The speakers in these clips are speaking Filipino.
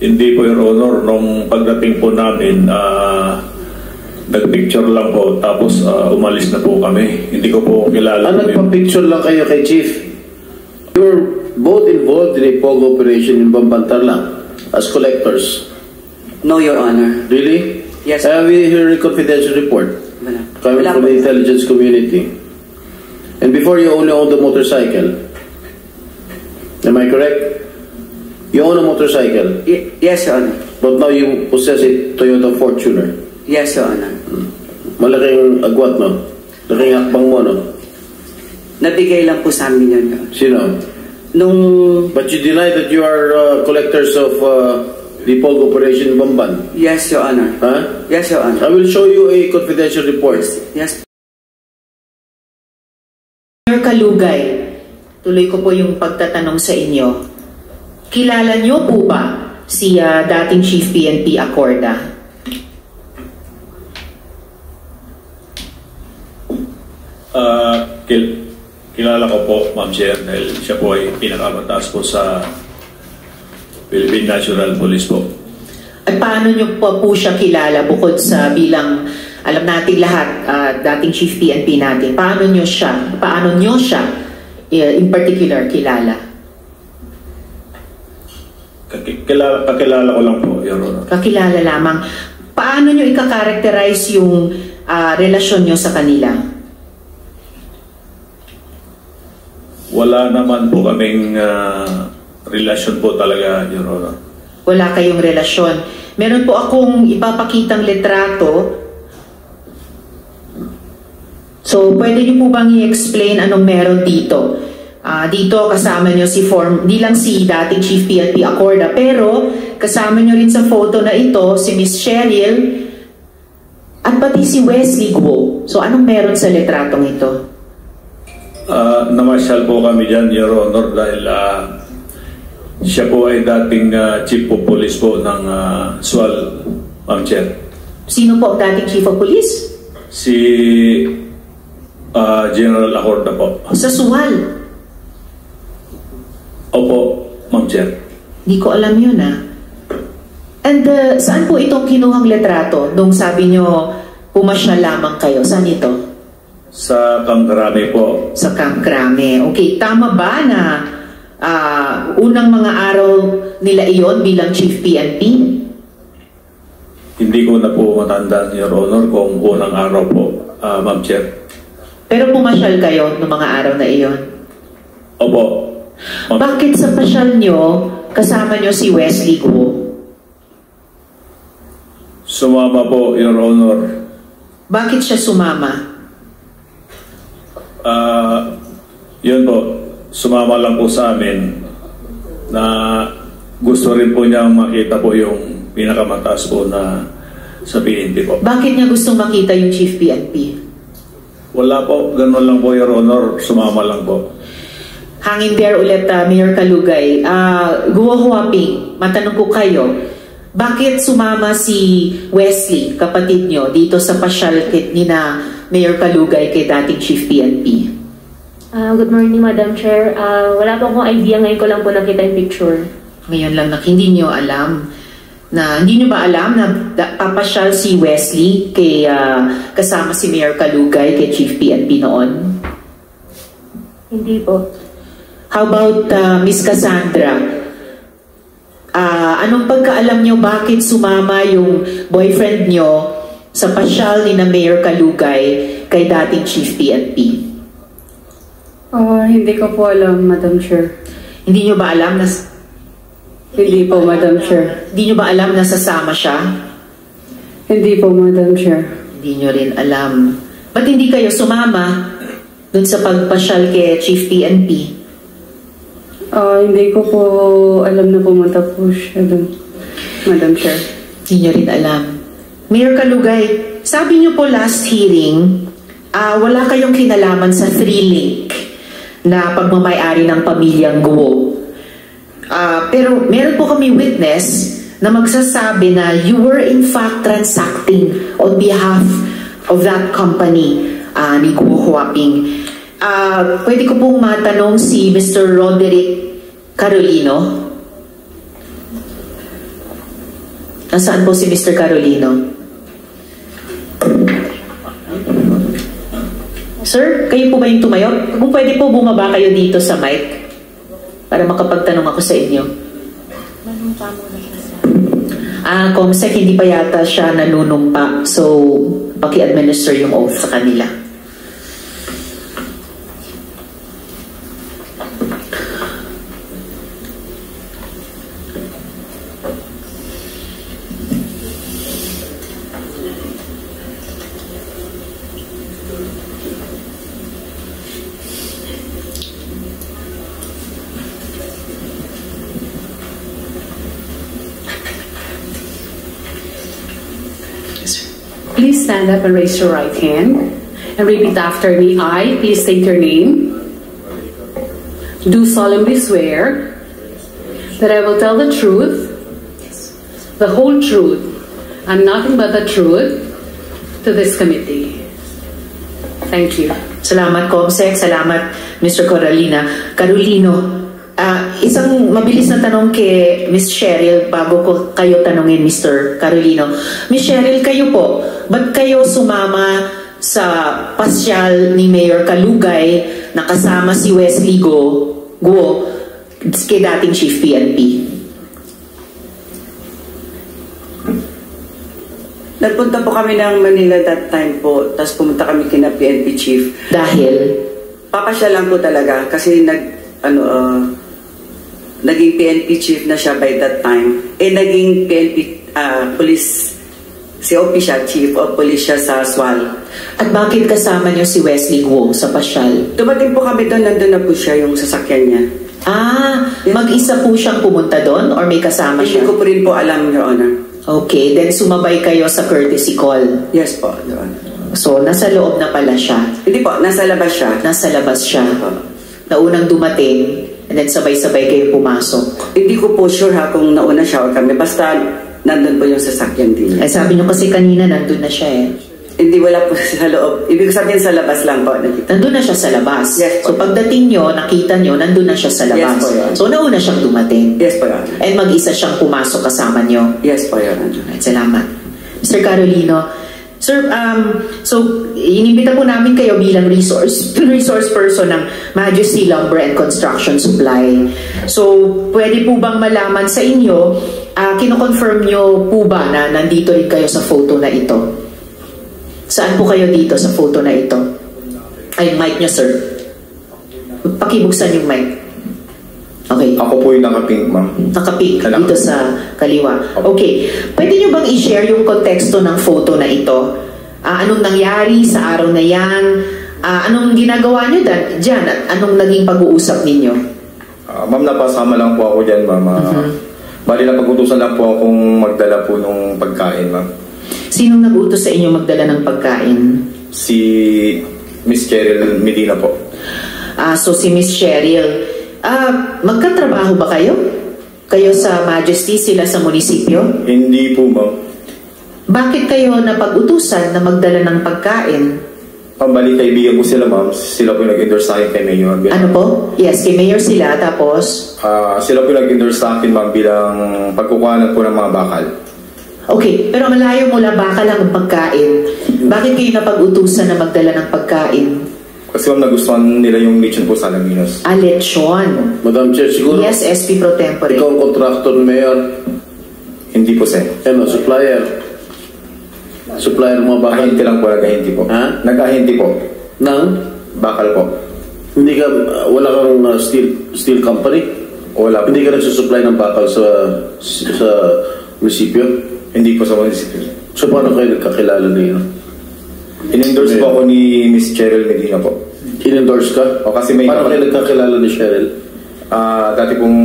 Hindi po, Your Honor. Nung pagdating po namin, nag-picture lang po, tapos umalis na po kami. Hindi ko po kilala. Nagpa-picture lang kayo kay Chief? You're both involved in a POG operation in Bambantarlac as collectors? No, Your Honor. Really? Yes. Have we heard a confidential report coming from the intelligence community? And before you only owned the motorcycle, am I correct? You own a motorcycle? Yes, Your Honor. But now you possess a Toyota Fortuner? Yes, Your Honor. Malaking agwat, no? Malaking akbang mo, no? Nabigay lang po sa amin yun, Your Honor. Sino? But you deny that you are collectors of the POG operation in Bamban? Yes, Your Honor. Huh? Yes, Your Honor. I will show you a confidential report. Yes. Mayor Kalugay, tuloy ko po yung pagtatanong sa inyo. Kilala niyo po ba si dating Chief PNP Acorda? Kilala ko po, Ma'am Chair, dahil siya po ay pinakamataas po sa Philippine National Police po. At paano niyo po siya kilala bukod sa bilang, alam natin lahat, dating Chief PNP natin, paano niyo siya in particular kilala? Kakilala ko lang po, Your Honor. Kakilala lamang. Paano niyo ika-characterize yung relasyon niyo sa kanila? Wala naman po kaming relasyon po talaga, Your Honor. Wala kayong relasyon. Meron po akong ipapakitang litrato. So, pwede niyo po bang i-explain anong meron dito? Dito kasama niyo di lang si dating Chief PNP Acorda, pero kasama niyo rin sa photo na ito si Miss Cheryl at pati si Wesley Guo. So, anong meron sa litratong ito? Namasyal po kami dyan, Your Honor, dahil siya po ay dating Chief of Police po ng SWAL, Ma'am Chair. Sino po ang dating Chief of Police? Si General Acorda po. Sa SWAL? Opo, Ma'am Chair. Hindi ko alam yun, And saan po itong kinuhang litrato? Nung sabi nyo, pumasyal lamang kayo. Saan ito? Sa Camp Crame po. Sa Camp Crame. Okay, tama ba na unang mga araw nila iyon bilang Chief PNP? Hindi ko na po matandaan, Your Honor, kung unang araw po, Ma'am Chair. Pero pumasyal kayo noong mga araw na iyon? Opo. Bakit sa pasyal nyo, kasama nyo si Wesley Guo? Sumama po, Your Honor. Bakit siya sumama? Yun po, sumama lang po sa amin na gusto rin po niyang makita po yung pinakamataas po na sa PNP po. Bakit niya gustong makita yung Chief PNP? Wala po, ganun lang po, Your Honor, sumama lang po. Hangin there ulit, Mayor Kalugay. Guo Huaping, matanong ko kayo, bakit sumama si Wesley, kapatid nyo, dito sa pasyal ni na Mayor Kalugay kay dating Chief PNP? Good morning, Madam Chair. Wala po akong idea, ngayon ko lang po nakita yung picture. Ngayon lang, hindi nyo ba alam na papasyal si Wesley kay kasama si Mayor Kalugay kay Chief PNP noon? Hindi po. How about Miss Cassandra? Anong pagkaalam nyo bakit sumama yung boyfriend nyo sa pasyal ni na Mayor Kalugay kay dating Chief PNP? Hindi ko po alam, Madam Chair. Hindi nyo ba alam na... Hindi po, Madam Chair. Hindi nyo ba alam na sasama siya? Hindi po, Madam Chair. Hindi nyo rin alam. Ba't hindi kayo sumama dun sa pagpasyal kay Chief PNP? Hindi ko po alam na pumunta po siya dun, Madam Chair. Hindi nyo rin alam. Mayor Kalugay, sabi nyo po last hearing, wala kayong kinalaman sa 3-link na pagmamayari ng pamilyang Guo. Pero meron po kami witness na magsasabi na you were in fact transacting on behalf of that company ni Guo Huaping. Pwede ko pong matanong si Mr. Roderick Carolino. Nasaan po si Mr. Carolino? Sir, kayo po ba yung tumayo? Kung pwede po, bumaba kayo dito sa mic para makapagtanong ako sa inyo. Comsec, hindi pa yata siya nanunumpa. So, paki-administer yung oath sa kanila. Please stand up and raise your right hand and repeat after me. I, please state your name, do solemnly swear that I will tell the truth, the whole truth, and nothing but the truth to this committee. Thank you. Salamat, Comsec. Salamat, Mr. Carolino. Isang mabilis na tanong kay Ms. Cheryl bago ko kayo tanungin, Mr. Carolino. Ms. Cheryl, kayo po, ba't kayo sumama sa pasyal ni Mayor Kalugay na kasama si Wesley Guo kay dating Chief PNP? Nagpunta po kami ng Manila that time po, tapos pumunta kami kina PNP Chief. Dahil? Papasya lang po talaga kasi naging PNP Chief na siya by that time. Naging PNP Police, si official Chief of Police siya sa SWAL. At bakit kasama niyo si Wesley Guo sa pasyal? Dumating po kami doon, nandun na po siya yung sasakyan niya. Yes. Mag-isa po siyang pumunta doon or may kasama siya? Hindi ko po rin po alam, Your Honor. Okay, then sumabay kayo sa courtesy call? Yes po, Your Honor. So, nasa loob na pala siya? Hindi po, nasa labas siya. Nasa labas siya. Naunang dumating, and then sabay-sabay kayo pumasok. Hindi ko po sure kung nauna siya o kami. Basta nandun po yung sasakyan din. Sabi niyo kasi kanina nandun na siya eh. Hindi, wala po sa loob. Ibig sabihin sa labas lang po. Nandun na siya sa labas. Yes, so pagdating niyo, nakita niyo, nandun na siya sa labas. Yes, po, so nauna siyang dumating. Yes po, Your Honor. And mag-isa siyang pumasok kasama niyo. Yes po, Your Honor. Salamat. Mr. Carolino, sir, so inimbita po namin kayo bilang resource person ng Majesty Lumber and Construction Supply. So, pwede po bang malaman sa inyo, kino-confirm nyo po ba na nandito rin kayo sa photo na ito? Saan po kayo dito sa photo na ito? Ay, mic nyo, sir. Pakibuksan yung mic. Okay. Ako po yung nakapink, ma'am. Nakapink, dito sa kaliwa. Okay. Pwede nyo bang i-share yung konteksto ng photo na ito? Anong nangyari sa araw na yan? Anong ginagawa nyo dyan? At anong naging pag-uusap ninyo? Ma'am, napasama lang po ako dyan, ma'am. Bali na pag-utusan lang po akong magdala po ng pagkain, ma'am. Sinong nag-utos sa inyo magdala ng pagkain? Si Miss Cheryl Medina po. So si Miss Cheryl, magkatrabaho ba kayo? Kayo sa Majesty, sila sa munisipyo? Hindi po, ma'am. Bakit kayo napag-utusan na magdala ng pagkain? Bali, kaibigan po sila, ma'am. Sila po nag-endorse sa akin kay Mayor. Ano po? Yes, kay Mayor sila, tapos? Sila po nag-endorse sa akin, ma'am, bilang pagkukuhanan po ng mga bakal. Okay, pero malayo mula bakal ang pagkain. Bakit kayo napag-utusan na magdala ng pagkain? Kasi ma'am, nagustuhan nila yung lechon po sa Alaminos. Lechon? Madam Chair, siguro? Yes, SP Pro Tempore. Ikaw ang contractor ni Mayor? Hindi po, sir. Ano, supplier? Supplier mo bakal? Ahinti lang po, nag-ahinti po. Ha? Nag-ahinti po. Nang? Bakal po. Hindi ka, wala kang steel company? Wala po. Hindi ka nagsusupply ng bakal sa munisipyo? Hindi po sa munisipyo. So paano kayo nagkakilala na yun? In-endorse po ako ni Miss Cheryl Medina po. In-endorse ka? O, kasi may paano kayo nagkakilala ni Cheryl? Dati pong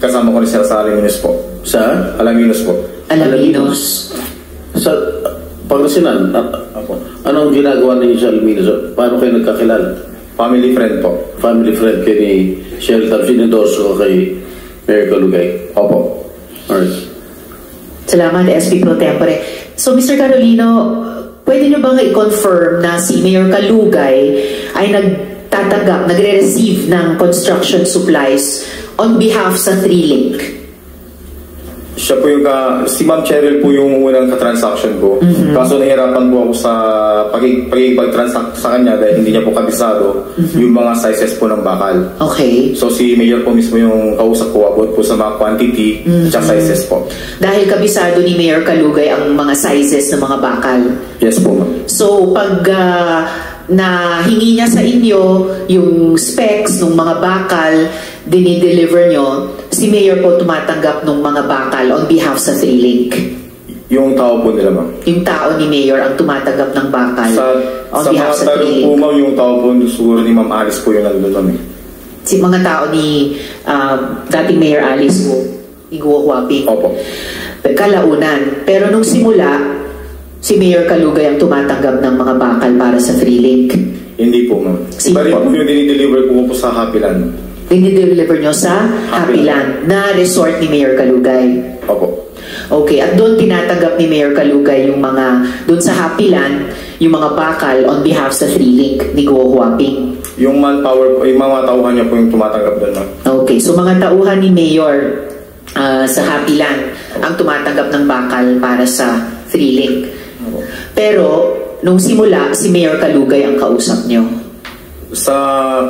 kasama ko ni siya sa Alaminos po. Sa? Alaminos po. Alaminos. Sa Pangasinan? Anong ginagawa niyo sa Alaminos? Paano kayo nagkakilala? Family friend po. Family friend kayo ni Cheryl, tapos in-endorse ko kay Mayor Kalugay? Opo. Alright. Salamat, SP Pro Tempore. So, Mr. Carolino, pwede nyo bang i-confirm na si Mayor Kalugay ay nagre-receive ng construction supplies on behalf sa 3Link? Siya po yung, si Ma'am Cheryl po yung unang ka-transaction ko. Kaso nahirapan po ako sa pag-transact sa kanya dahil hindi niya po kabisado yung mga sizes po ng bakal. Okay. So si Mayor po mismo yung kausap ko about po sa mga quantity at sizes po. Dahil kabisado ni Mayor Kalugay ang mga sizes ng mga bakal. Yes po, ma'am. So pag na hingi niya sa inyo yung specs ng mga bakal, dinideliver nyo, si Mayor po tumatanggap ng mga bakal on behalf sa Freelink. Yung tao po nila, ma'am. Yung tao ni Mayor ang tumatanggap ng bakal on sa behalf mga sa tanong Freelink. po, ma'am, yung tao po siguro ni Ma'am Alice po yung nandun, ma'am. Si mga tao ni dating Mayor Alice po, Iguo Huaping. Opo. Kalaunan. Pero nung simula, si Mayor Kalugay ang tumatanggap ng mga bakal para sa Freelink. Hindi po, ma'am. Iba rin po yung dinideliver po sa Happyland. Dinideliver nyo sa Happyland na resort ni Mayor Kalugay. Opo. Okay, at doon tinatanggap ni Mayor Kalugay yung mga, doon sa Happyland, yung mga bakal on behalf sa Freelink ni Guo Huaping. Yung manpower po, yung mga tauhan niya po yung tumatanggap doon, ma'am. Okay, so mga tauhan ni Mayor sa Happyland ang tumatanggap ng bakal para sa Freelink. Pero, nung simula, si Mayor Kalugay ang kausap nyo. Sa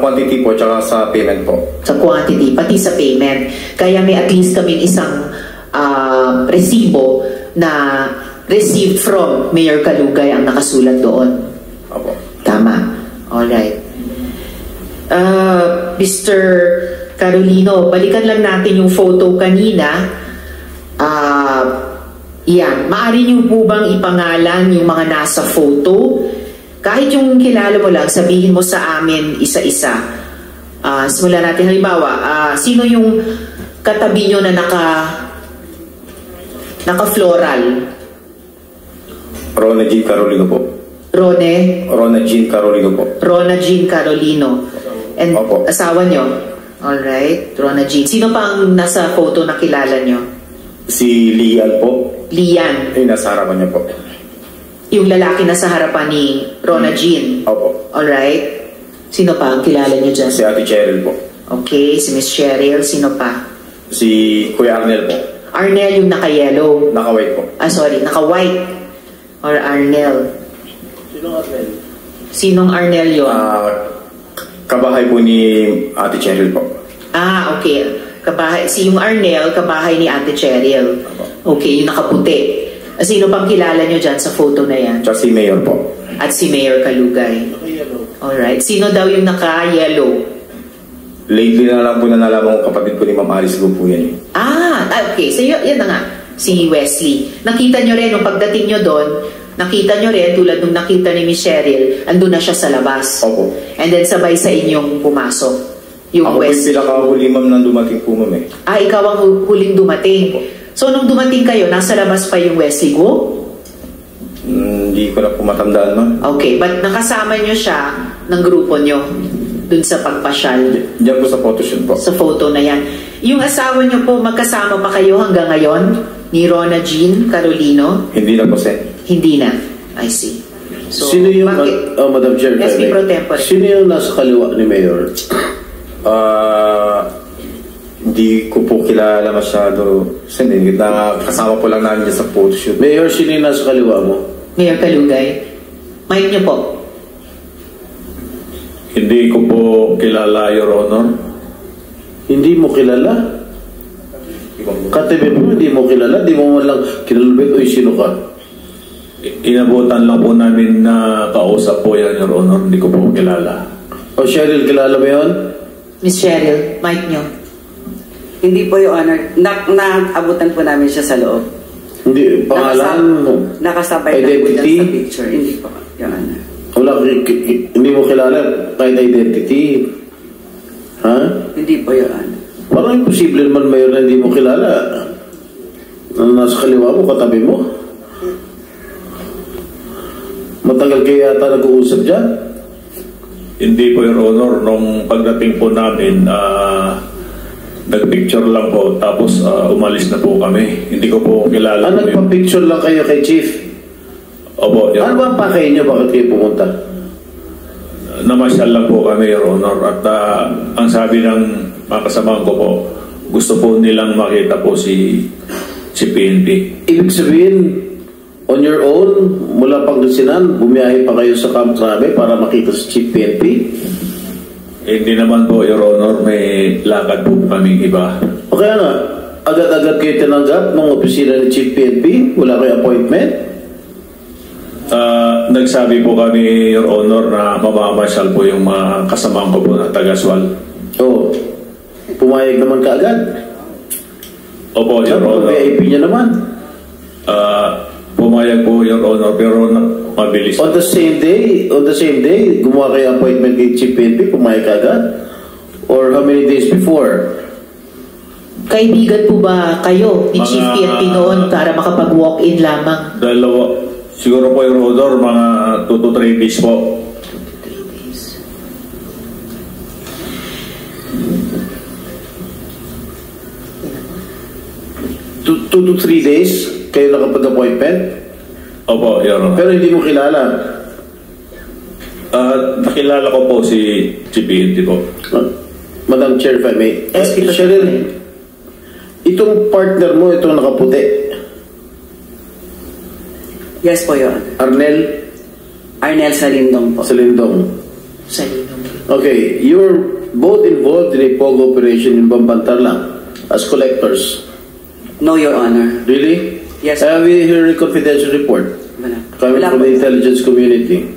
quantity po, tsaka sa payment po. Sa quantity, pati sa payment. Kaya may at least kaming isang resibo na received from Mayor Kalugay ang nakasulat doon. Opo. Tama. Alright. Mr. Carolino, balikan lang natin yung photo kanina. Yan. Maaari niyo po bang ipangalan yung mga nasa photo? Kahit yung kilala mo lang, sabihin mo sa amin isa-isa. Simulan natin. Halimbawa, sino yung katabi nyo na naka-floral? Rona Jean Carolino po. Rona Jean Carolino po. Rona Jean Carolino. And Opo. Asawa nyo? Alright. Rona Jean. Sino pa ang nasa photo na kilala nyo? Si Lian po. Lian. Yung nasa harapan niya po. Yung lalaki na sa harapan ni Rona Jean. Opo. Alright. Sino pa ang kilala nyo dyan? Si Ate Cheryl po. Okay. Si Miss Cheryl. Sino pa? Si Kuya Arnel po. Arnel yung naka-yellow. Naka-white po. Sorry. Naka-white. Or Arnel. Sinong Arnel? Sinong Arnel yun? Kabahay po ni Ate Cheryl po. Okay. Kabahay. Si yung Arnel, kabahay ni Ate Cheryl. Okay. Yung nakaputi. Sino pang kilala nyo dyan sa photo na yan? Tsaka si Mayor po. At si Mayor Kalugay. Alright. Sino daw yung naka-yellow? Lately na lang po na nalaman ko kapatid ko ni Ma'am Alice po yan. Okay. So yan na nga. Si Wesley. Nakita nyo rin, nung pagdating nyo doon, nakita nyo rin, tulad nung nakita ni Miss Cheryl, andun na siya sa labas. Opo. And then sabay sa inyong pumasok. Yung Ako po yung pinakahuli, ma'am, nang dumating po, ma'am eh. Ikaw ang huling dumating. So nung dumating kayo, nasa labas pa yung Wesley Guo? Hindi ko na po matandaan, ma'am. Okay, but nakasama nyo siya ng grupo nyo dun sa pagpasyal? Diyan po sa photoshoot po. Sa photo na yan. Yung asawa nyo po, magkasama pa kayo hanggang ngayon? Ni Rona Jean Carolino? Hindi na po, sir. Hindi na. I see. So, sino yung, bakit? Madam Chair, SP Pro Tempore. sino yung nasa kaliwa ni Mayor? Hindi ko po kilala masyado. Hindi, kasama po lang namin dyan sa photoshoot. Mayor, sino yung nasa kaliwa mo? Mayor Kalugay. Mic nyo po. Hindi ko po kilala, Your Honor. Hindi mo kilala? Katabi mo, hindi mo kilala? Hindi mo man lang kinalubit o sino ka? Inabutan lang po namin na kausap po yan, Your Honor. Hindi ko po kilala. O Cheryl, kilala mo yun? Miss Cheryl, mic nyo. Hindi po, Your Honor. Naabutan po namin siya sa loob. Hindi, pangalan mo? Nakasabay na po dyan sa picture. Hindi po, Your Honor. Wala, hindi mo kilala kahit identity. Ha? Hindi po, Your Honor. Parang imposible naman Mayor na hindi mo kilala. Nasa kaliwa mo, katabi mo. Matagal kayo yata nag-uusap dyan? Hindi po, Your Honor. Nung pagdating po namin, nag-picture lang po. Tapos umalis na po kami. Hindi ko po kilala. Nagpa-picture lang kayo kay Chief? Opo, Your Ano ba ang pakay nyo? Bakit kayo pumunta? Namasyal lang po kami, Your Honor. At ang sabi ng mga kasamahan ko po, gusto po nilang makita po si si PNP. Ibig sabihin, on your own, mula Pangasinan, bumiyahe pa kayo sa Camp Crame para makita si Chief PNP? Hindi naman po, Your Honor, may lakad po kaming iba. O kaya nga, agad-agad kayo tinanggap ng opisina ni Chief PNP? Wala kayo appointment? Nagsabi po kami, Your Honor, na mamamasyal po yung mga kasamahan ko po na taga-SWAL. Oo. Pumayag naman ka agad? Opo, Your Honor. VIP niya naman? Pumayag po, Your Honor, pero mabilis. On the same day, gumawa kayo appointment kay Chief PNP, pumayag ka agad? Or how many days before? Kaibigan po ba kayo ni Chief PNP noon para makapag-walk-in lamang? Dalawa. Siguro po, Your Honor, mga 2 to 3 days po. 2 to 3 days kayo nakapag-appointment? Opo, Your Honor. Pero hindi mo kilala? Nakilala ko po si PNP po. Madam Chair, if I may. Cheryl, itong partner mo, itong nakaputi. Yes po, Your Honor. Arnel Salindong po. Salindong. Okay, you're both involved in a POG operation in Bambantarlac as collectors. No, Your Honor. Really? Yes. Have we heard a confidential report coming from the intelligence community?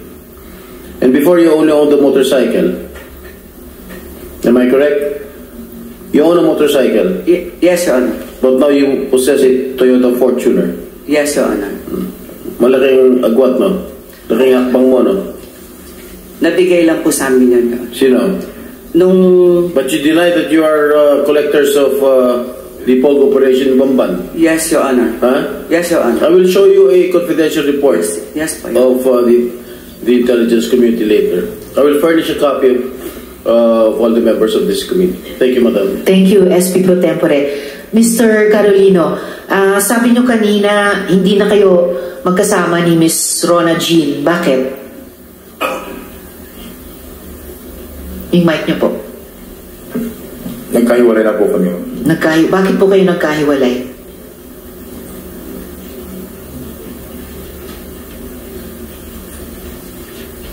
And before you only owned the motorcycle. Am I correct? You own a motorcycle? Yes, Your Honor. But now you possess a Toyota Fortuner. Yes, Your Honor. Malaking agwat, no? Malaking akbang mo, no? Nabigay lang po sa amin yun, Your Honor. Sino? But you deny that you are collectors of the POG operation in Bamban? Yes, Your Honor. Huh? Yes, Your Honor. I will show you a confidential report Yes, po, of the intelligence community later. I will furnish a copy of all the members of this committee. Thank you, Madam. Thank you, SP Pro Tempore. Mr. Carolino, sabi nyo kanina, hindi na kayo magkasama ni Miss Rona Jean. Bakit? Yung mic nyo po. Nagkahiwalay na po kami. Bakit po kayo nagkahiwalay?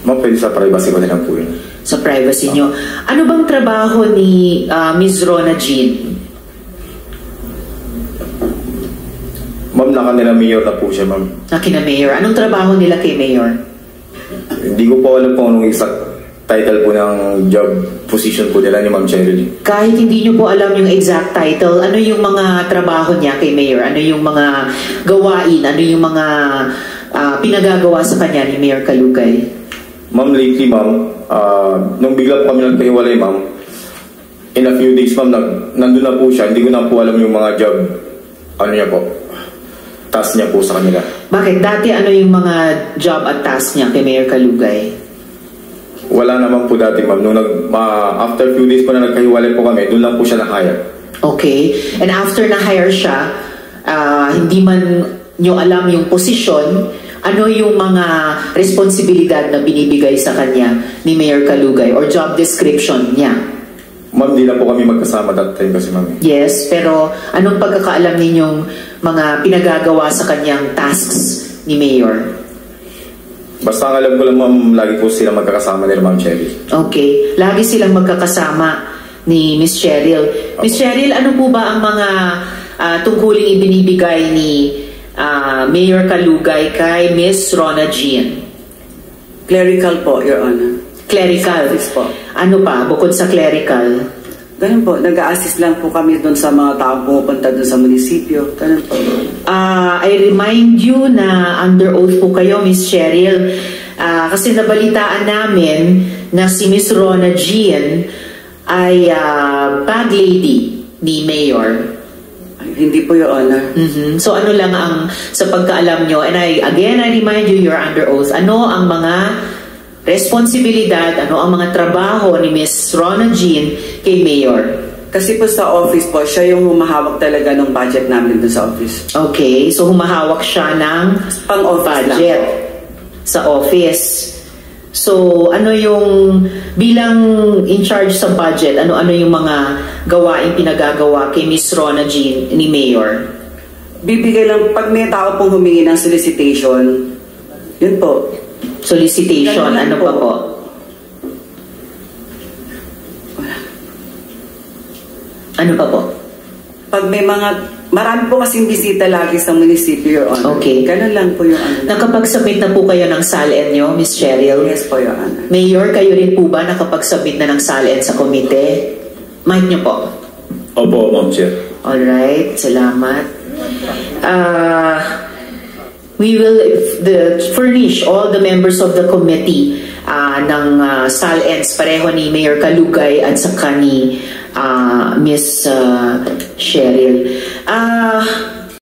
Ma'am, pwede sa privacy ko na lang po yun. Sa privacy nyo. Ano bang trabaho ni Miss Rona Jean? Ma'am, nakanila mayor na po siya, ma'am. Nakina Mayor. Anong trabaho nila kay Mayor? Hindi ko po alam kung anong exact title po ng job position po nila ni Ma'am Cheryl. Kahit hindi nyo po alam yung exact title, ano yung mga trabaho niya kay Mayor? Ano yung mga gawain? Ano yung mga pinagagawa sa kanya ni Mayor Kalugay? Ma'am, lately, ma'am, nung bigla po kami nagkahiwalay, ma'am, in a few days, ma'am, nandun na po siya. Hindi ko na po alam yung mga job, ano niya po, task niya po sa kanila. Bakit? Dati ano yung mga job at task niya kay Mayor Kalugay? Wala naman po dati, ma'am. After few days po na nagkahiwalay po kami, doon lang po siya na-hire. Okay. And after na-hire siya, hindi man nyo alam yung posisyon, ano yung mga responsibilidad na binibigay sa kanya ni Mayor Kalugay or job description niya? Ma'am, di na po kami magkasama that time kasi, ma'am. Yes, pero anong pagkakaalam ninyong mga pinagagawa sa kanyang tasks ni Mayor? Basta ang alam ko lang, ma'am, lagi po sila magkakasama nila, Ma'am Cheryl. Okay. Lagi silang magkakasama ni Miss Cheryl. Okay. Miss Cheryl, ano po ba ang mga tungkuling ibinibigay ni Mayor Kalugay kay Miss Rona Jean? Clerical po, Your Honor. Clerical? Yes po. Ano pa, bukod sa clerical? Ganun po, nag-a-assist lang po kami doon sa mga taong pumupunta doon sa munisipyo. Ganun po. I remind you na under oath po kayo, Miss Cheryl. Kasi nabalitaan namin na si Miss Rona Jean ay bag lady ni Mayor. Hindi po, Your Honor. So ano lang ang sa pagkaalam nyo, and I remind you, you're under oath, ano ang mga responsibilidad, ano ang mga trabaho ni Miss Rona Jean kay Mayor? Kasi po sa office po, siya yung humahawak talaga ng budget namin doon sa office. Okay, so humahawak siya ng budget sa office. So ano yung bilang in charge sa budget, ano yung mga gawain pinagagawa kay Miss Rona Jean ni Mayor? bibigay lang, pag may tao pong humingi ng solicitation, yun po. Solicitation, ano pa po? Ano pa po? Pag may marami po kasing bisita lagi sa munisipyo, Your Honor. Okay. Ganun lang po, Your Honor. Nakapag-submit na po kayo ng SALN nyo, Ms. Cheryl? Yes po, Your Honor. Mayor, kayo rin po ba nakapag-submit na ng SALN sa komite? Mic nyo po. Opo, Ma'am Chair. Alright, salamat. We will furnish all the members of the committee ng SALNs, pareho ni Mayor Kalugay at saka ni Miss Cheryl.